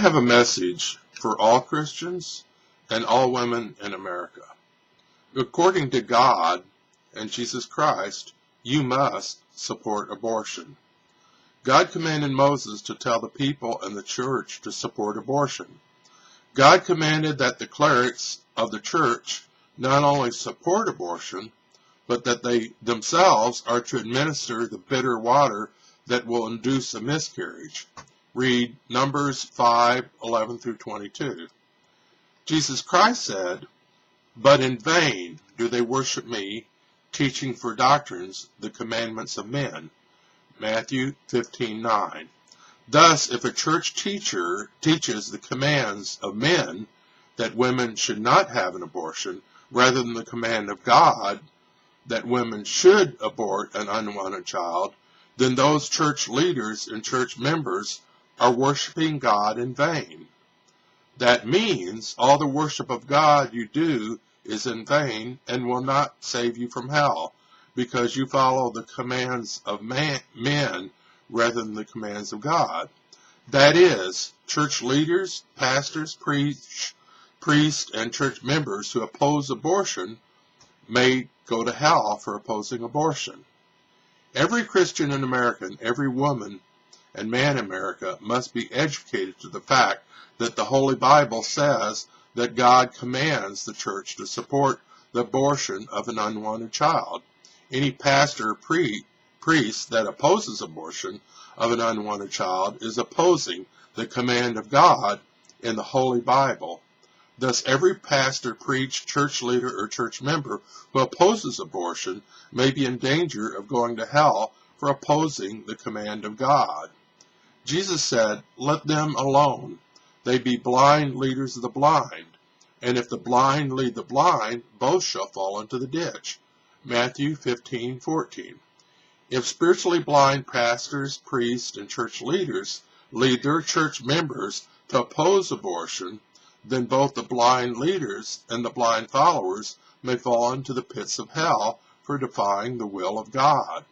have a message for all Christians and all women in America. According to God and Jesus Christ, you must support abortion. God commanded Moses to tell the people and the church to support abortion. God commanded that the clerics of the church not only support abortion, but that they themselves are to administer the bitter water that will induce a miscarriage. Read Numbers 5:11 through 22. Jesus Christ said, "But in vain do they worship me, teaching for doctrines the commandments of men." Matthew 15:9. Thus, if a church teacher teaches the commands of men, that women should not have an abortion, rather than the command of God that women should abort an unwanted child, then those church leaders and church members are worshiping God in vain. That means all the worship of God you do is in vain and will not save you from hell, because you follow the commands of men rather than the commands of God. That is, church leaders, pastors, priests, and church members who oppose abortion may go to hell for opposing abortion. Every Christian in America and every woman and man in America must be educated to the fact that the Holy Bible says that God commands the church to support the abortion of an unwanted child. Any pastor or priest that opposes abortion of an unwanted child is opposing the command of God in the Holy Bible. Thus, every pastor, preach, church leader, or church member who opposes abortion may be in danger of going to hell for opposing the command of God. Jesus said, "Let them alone. They be blind leaders of the blind. And if the blind lead the blind, both shall fall into the ditch." Matthew 15:14. If spiritually blind pastors, priests, and church leaders lead their church members to oppose abortion, then both the blind leaders and the blind followers may fall into the pits of hell for defying the will of God.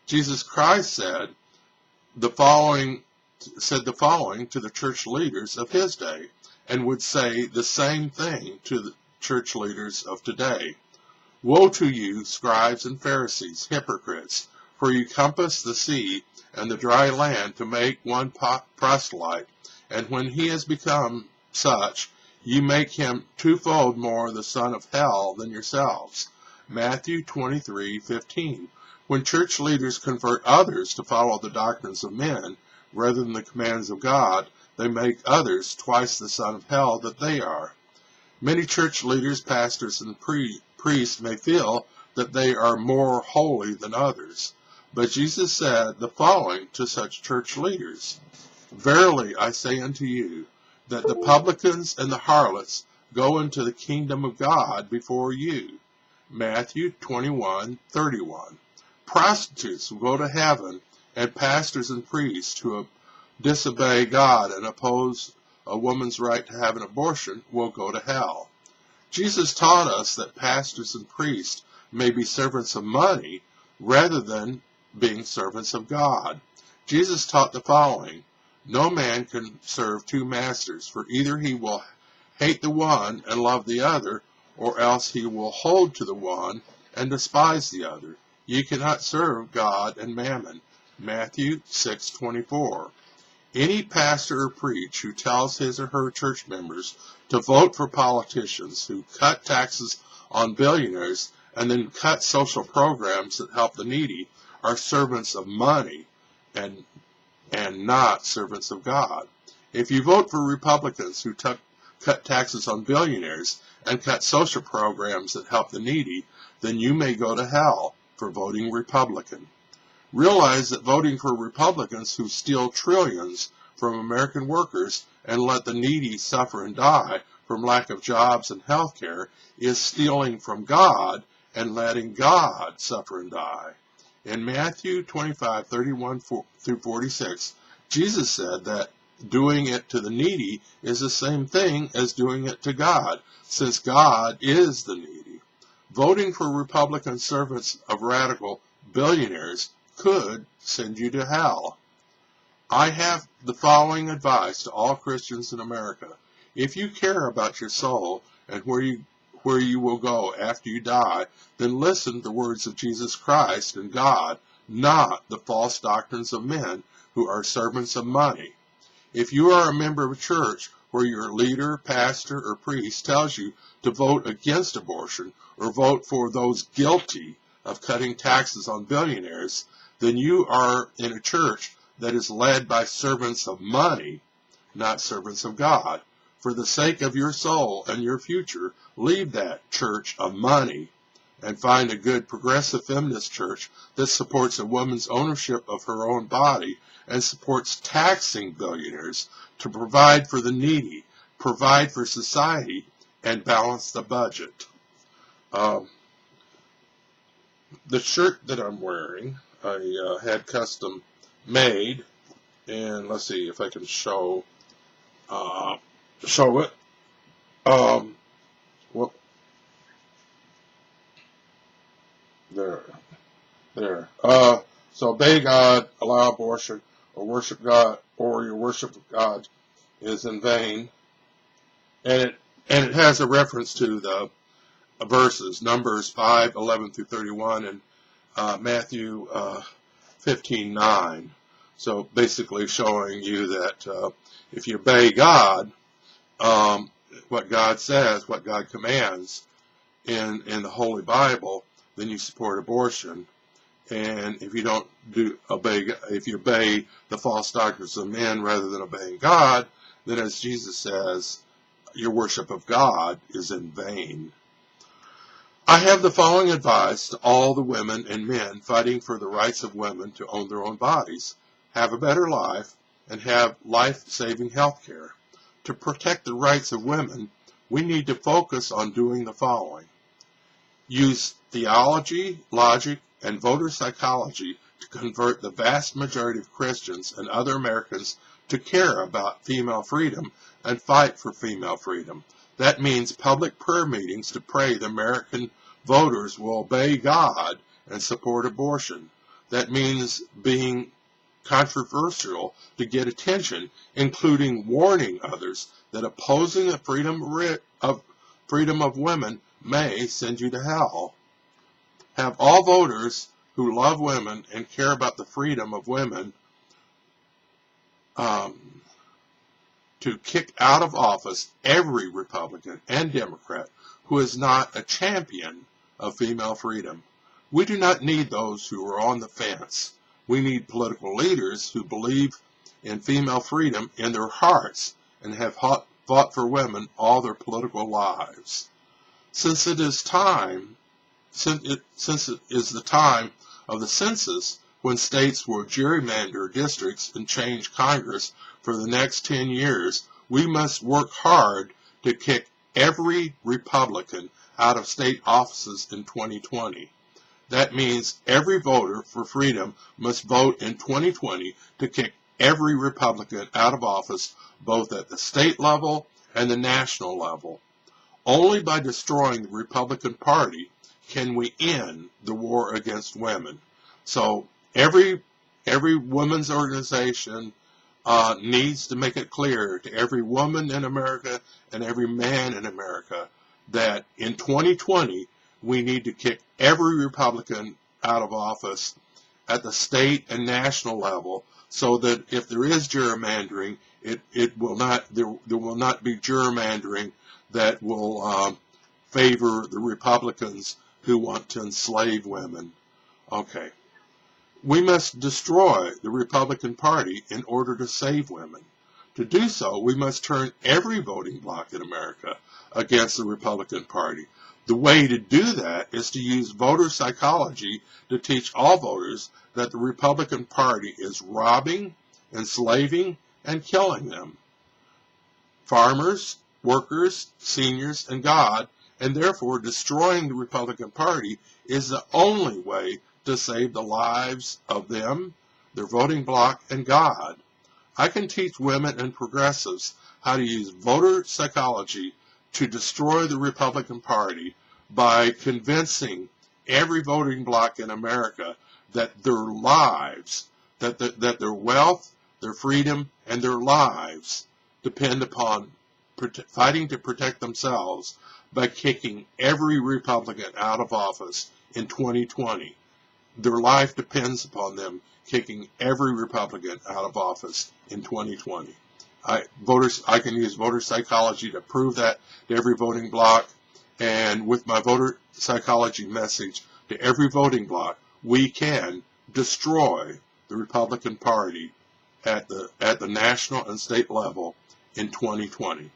Jesus Christ said the following to the church leaders of his day, and would say the same thing to the church leaders of today. "Woe to you, scribes and Pharisees, hypocrites, for you compass the sea and the dry land to make one proselyte, and when he has become such, you make him twofold more the son of hell than yourselves." Matthew 23:15. When church leaders convert others to follow the doctrines of men rather than the commands of God, they make others twice the son of hell that they are. Many church leaders, pastors, and priests may feel that they are more holy than others, but Jesus said the following to such church leaders: "Verily I say unto you, that the publicans and the harlots go into the kingdom of God before you." Matthew 21:31. Prostitutes will go to heaven, and pastors and priests who disobey God and oppose a woman's right to have an abortion will go to hell. Jesus taught us that pastors and priests may be servants of money rather than being servants of God. Jesus taught the following: "No man can serve two masters, for either he will hate the one and love the other, or else he will hold to the one and despise the other. You cannot serve God and mammon." Matthew 6:24. Any pastor or preach who tells his or her church members to vote for politicians who cut taxes on billionaires and then cut social programs that help the needy are servants of money and not servants of God. If you vote for Republicans who cut taxes on billionaires and cut social programs that help the needy, then you may go to hell for voting Republican. Realize that voting for Republicans who steal trillions from American workers and let the needy suffer and die from lack of jobs and health care is stealing from God and letting God suffer and die. In Matthew 25:31 through 46, Jesus said that doing it to the needy is the same thing as doing it to God, since God is the needy. Voting for Republican servants of radical billionaires could send you to hell. I have the following advice to all Christians in America. If you care about your soul and where you will go after you die, then listen to the words of Jesus Christ and God, not the false doctrines of men who are servants of money. If you are a member of a church where your leader, pastor, or priest tells you to vote against abortion or vote for those guilty of cutting taxes on billionaires, then you are in a church that is led by servants of money, not servants of God. For the sake of your soul and your future, leave that church of money and find a good progressive feminist church that supports a woman's ownership of her own body and supports taxing billionaires to provide for the needy, provide for society, and balance the budget. The shirt that I'm wearing, I had custom made, and let's see if I can show it. Well, there. So obey God, allow abortion, or worship God, or your worship of God is in vain. And it has a reference to the verses, Numbers 5:11 through 31, and Matthew 15:9. So basically showing you that if you obey God, what God says, what God commands in the Holy Bible, then you support abortion. And if you don't if you obey the false doctrines of men rather than obeying God, then as Jesus says, your worship of God is in vain. I have the following advice to all the women and men fighting for the rights of women to own their own bodies, have a better life, and have life-saving health care. To protect the rights of women, we need to focus on doing the following. Use theology, logic, and voter psychology to convert the vast majority of Christians and other Americans to care about female freedom and fight for female freedom. That means public prayer meetings to pray the American voters will obey God and support abortion. That means being controversial to get attention, including warning others that opposing the freedom of women may send you to hell. Have all voters who love women and care about the freedom of women to kick out of office every Republican and Democrat who is not a champion of female freedom. We do not need those who are on the fence. We need political leaders who believe in female freedom in their hearts and have fought for women all their political lives. Since it is the time of the census, when states will gerrymander districts and change Congress for the next 10 years, we must work hard to kick every Republican out of state offices in 2020. That means every voter for freedom must vote in 2020 to kick every Republican out of office, both at the state level and the national level. Only by destroying the Republican Party can we end the war against women. So every women's organization needs to make it clear to every woman in America and every man in America that in 2020 we need to kick every Republican out of office at the state and national level, so that if there is gerrymandering, there will not be gerrymandering that will favor the Republicans who want to enslave women. Okay. We must destroy the Republican Party in order to save women. To do so, we must turn every voting bloc in America against the Republican Party. The way to do that is to use voter psychology to teach all voters that the Republican Party is robbing, enslaving, and killing them. Farmers, workers, seniors, and God, and therefore destroying the Republican Party is the only way to save the lives of them, their voting bloc, and God. I can teach women and progressives how to use voter psychology to destroy the Republican Party by convincing every voting bloc in America that their lives, that their wealth, their freedom, and their lives depend upon fighting to protect themselves by kicking every Republican out of office in 2020. Their life depends upon them kicking every Republican out of office in 2020. I can use voter psychology to prove that to every voting bloc, and with my voter psychology message to every voting bloc, we can destroy the Republican Party at the national and state level in 2020.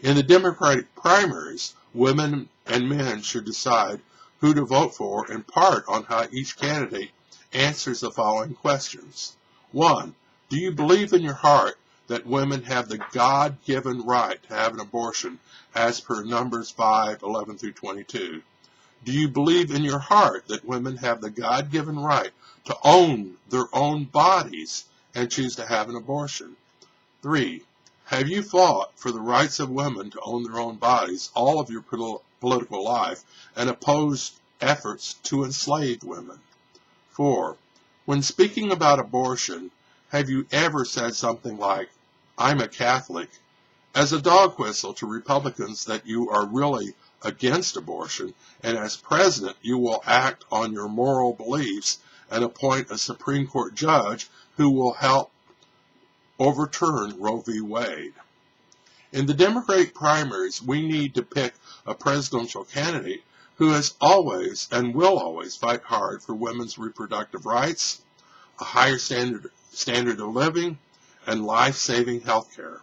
In the Democratic primaries, women and men should decide who to vote for in part on how each candidate answers the following questions. 1. Do you believe in your heart that women have the God-given right to have an abortion as per Numbers 5:11 through 22? Do you believe in your heart that women have the God-given right to own their own bodies and choose to have an abortion? 3. Have you fought for the rights of women to own their own bodies all of your political life and opposed efforts to enslave women? 4. When speaking about abortion, have you ever said something like, I'm a Catholic, as a dog whistle to Republicans that you are really against abortion, and as president you will act on your moral beliefs and appoint a Supreme Court judge who will help overturn Roe v. Wade? In the Democratic primaries, we need to pick a presidential candidate who has always and will always fight hard for women's reproductive rights, a higher standard of living, and life-saving health care.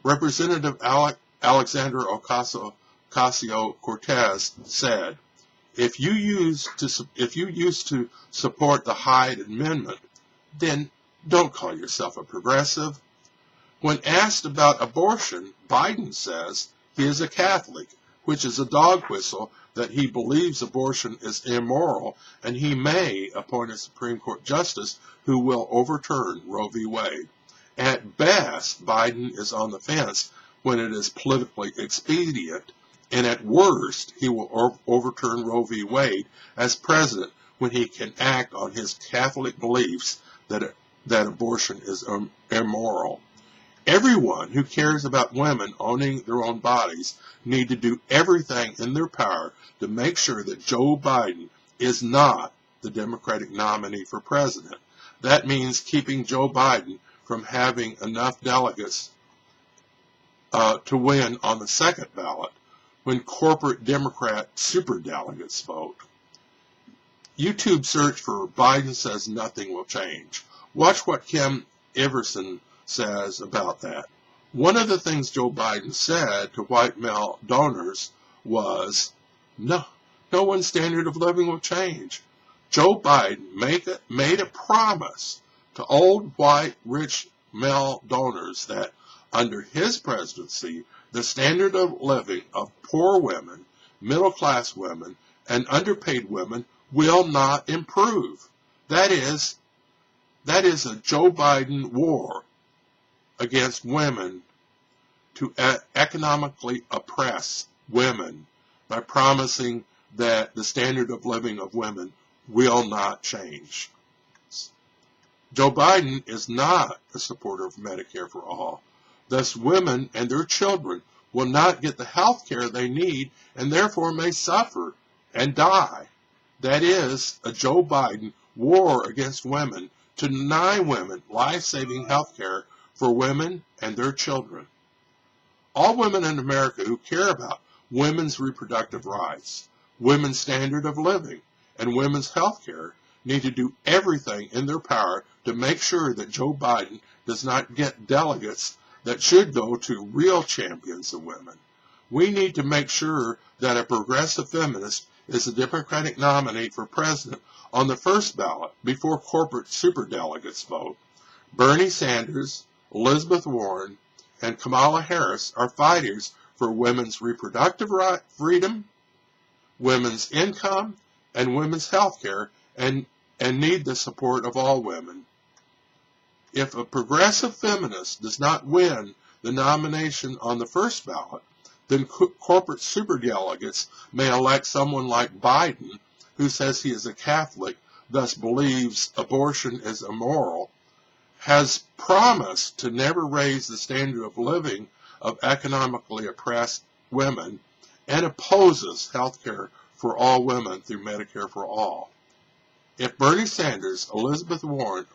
Representative Alexandra Ocasio-Cortez said, if you used to support the Hyde Amendment, then don't call yourself a progressive. When asked about abortion, Biden says he is a Catholic, which is a dog whistle that he believes abortion is immoral, and he may appoint a Supreme Court justice who will overturn Roe v. Wade. At best, Biden is on the fence when it is politically expedient, and at worst, he will overturn Roe v. Wade as president when he can act on his Catholic beliefs that abortion is immoral. Everyone who cares about women owning their own bodies need to do everything in their power to make sure that Joe Biden is not the Democratic nominee for president. That means keeping Joe Biden from having enough delegates to win on the second ballot when corporate Democrat superdelegates vote. YouTube search for Biden says nothing will change. Watch what Kim Everson says about that. One of the things Joe Biden said to white male donors was, no one's standard of living will change. Joe Biden made a promise to old white rich male donors that under his presidency, the standard of living of poor women, middle class women, and underpaid women will not improve. That is a Joe Biden war against women to economically oppress women by promising that the standard of living of women will not change. Joe Biden is not a supporter of Medicare for all. Thus, women and their children will not get the health care they need and therefore may suffer and die. That is a Joe Biden war against women to deny women life-saving health care for women and their children. All women in America who care about women's reproductive rights, women's standard of living, and women's health care need to do everything in their power to make sure that Joe Biden does not get delegates that should go to real champions of women. We need to make sure that a progressive feminist is the Democratic nominee for president on the first ballot before corporate superdelegates vote. Bernie Sanders, Elizabeth Warren, and Kamala Harris are fighters for women's reproductive freedom, women's income, and women's health care, and need the support of all women. If a progressive feminist does not win the nomination on the first ballot, then corporate superdelegates may elect someone like Biden, who says he is a Catholic, thus believes abortion is immoral, has promised to never raise the standard of living of economically oppressed women, and opposes health care for all women through Medicare for all. If Bernie Sanders, Elizabeth Warren,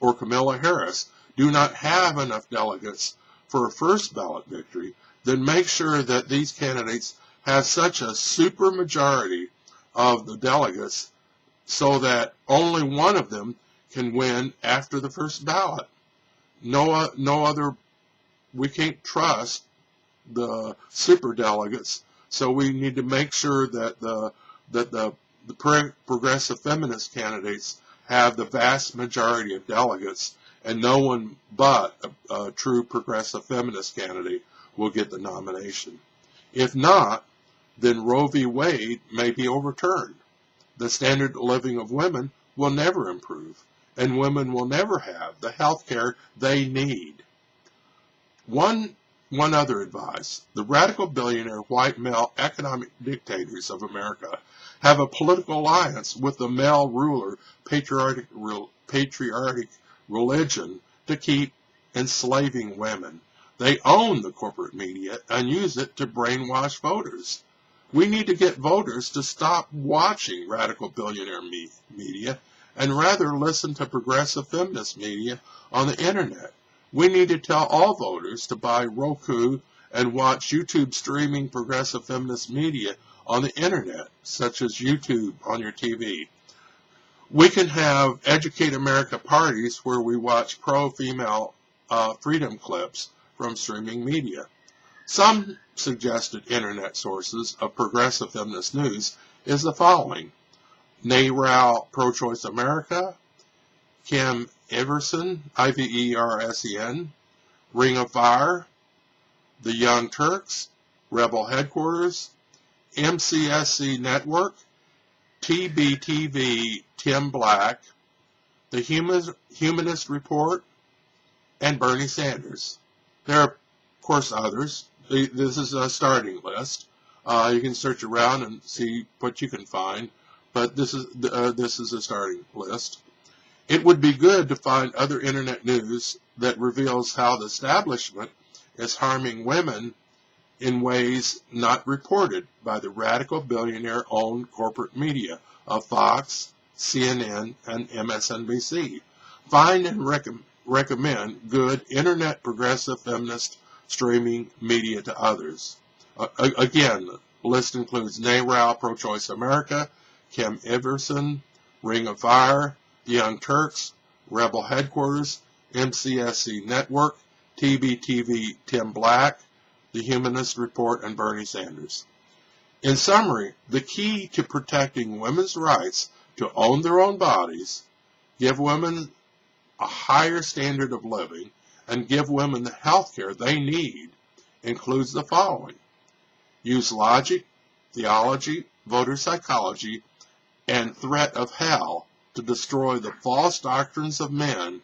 or Kamala Harris do not have enough delegates for a first ballot victory, then make sure that these candidates have such a supermajority of the delegates so that only one of them can win after the first ballot. No other, we can't trust the superdelegates, so we need to make sure that the progressive feminist candidates have the vast majority of delegates, and no one but a true progressive feminist candidate will get the nomination. If not, then Roe v. Wade may be overturned. The standard of living of women will never improve, and women will never have the health care they need. One other advice. The radical billionaire white male economic dictators of America have a political alliance with the male ruler patriarchic religion to keep enslaving women. They own the corporate media and use it to brainwash voters. We need to get voters to stop watching radical billionaire media and rather listen to progressive feminist media on the internet. We need to tell all voters to buy Roku and watch YouTube streaming progressive feminist media on the internet, such as YouTube on your TV. We can have Educate America parties where we watch pro-female freedom clips from streaming media. Some suggested internet sources of progressive feminist news is the following: NARAL Pro-Choice America, Kim Everson, Iversen, Ring of Fire, The Young Turks, Rebel Headquarters, MCSC Network, TBTV Tim Black, The Humanist Report, and Bernie Sanders. There are, of course, others. This is a starting list. You can search around and see what you can find, but this is a starting list. It would be good to find other internet news that reveals how the establishment is harming women in ways not reported by the radical billionaire-owned corporate media of Fox, CNN, and MSNBC. Find and recommend good internet progressive feminist streaming media to others. Again, the list includes NARAL Pro-Choice America, Kim Everson, Ring of Fire, The Young Turks, Rebel Headquarters, MCSC Network, TBTV Tim Black, The Humanist Report, and Bernie Sanders. In summary, the key to protecting women's rights to own their own bodies, give women a higher standard of living, and give women the health care they need includes the following: use logic, theology, voter psychology, and threat of hell to destroy the false doctrines of men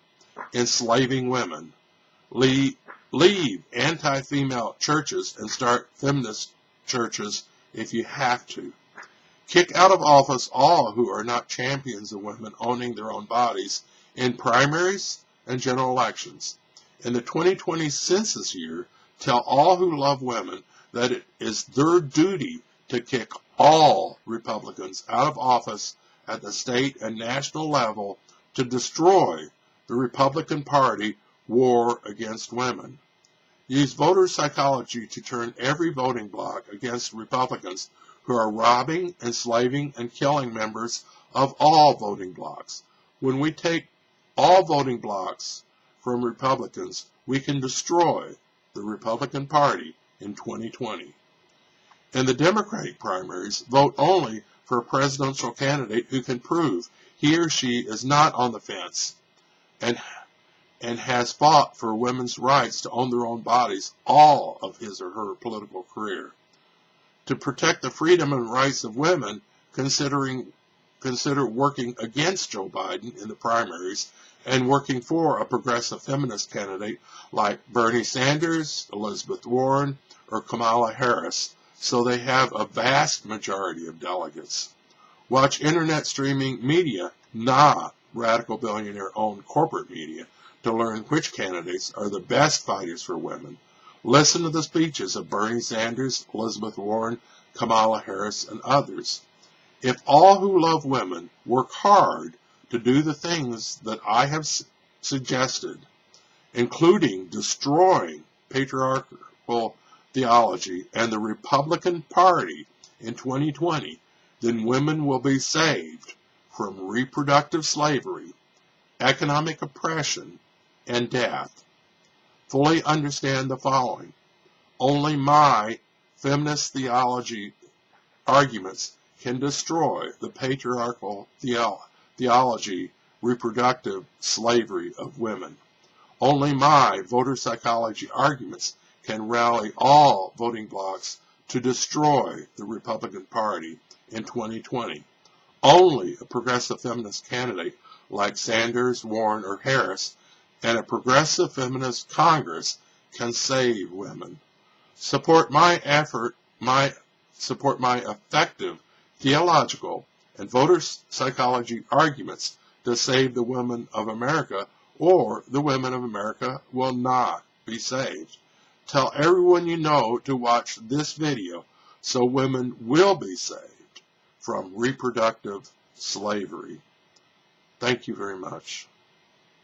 enslaving women. Leave anti-female churches and start feminist churches if you have to. Kick out of office all who are not champions of women owning their own bodies in primaries and general elections. In the 2020 census year, tell all who love women that it is their duty to kick all Republicans out of office at the state and national level to destroy the Republican Party war against women. Use voter psychology to turn every voting bloc against Republicans who are robbing, enslaving, and killing members of all voting blocs. When we take all voting blocs from Republicans, we can destroy the Republican Party in 2020. In the Democratic primaries, vote only for a presidential candidate who can prove he or she is not on the fence and has fought for women's rights to own their own bodies all of his or her political career. To protect the freedom and rights of women, consider working against Joe Biden in the primaries and working for a progressive feminist candidate like Bernie Sanders, Elizabeth Warren, or Kamala Harris, so they have a vast majority of delegates. Watch internet streaming media, not radical billionaire-owned corporate media, to learn which candidates are the best fighters for women, listen to the speeches of Bernie Sanders, Elizabeth Warren, Kamala Harris, and others. If all who love women work hard to do the things that I have suggested, including destroying patriarchal theology and the Republican Party in 2020, then women will be saved from reproductive slavery, economic oppression, and death. Fully understand the following. Only my feminist theology arguments can destroy the patriarchal theology, reproductive slavery of women. Only my voter psychology arguments can rally all voting blocs to destroy the Republican Party in 2020. Only a progressive feminist candidate like Sanders, Warren, or Harris, and a progressive feminist Congress can save women. Support my effective theological and voter psychology arguments to save the women of America, or the women of America will not be saved. Tell everyone you know to watch this video so women will be saved from reproductive slavery. Thank you very much.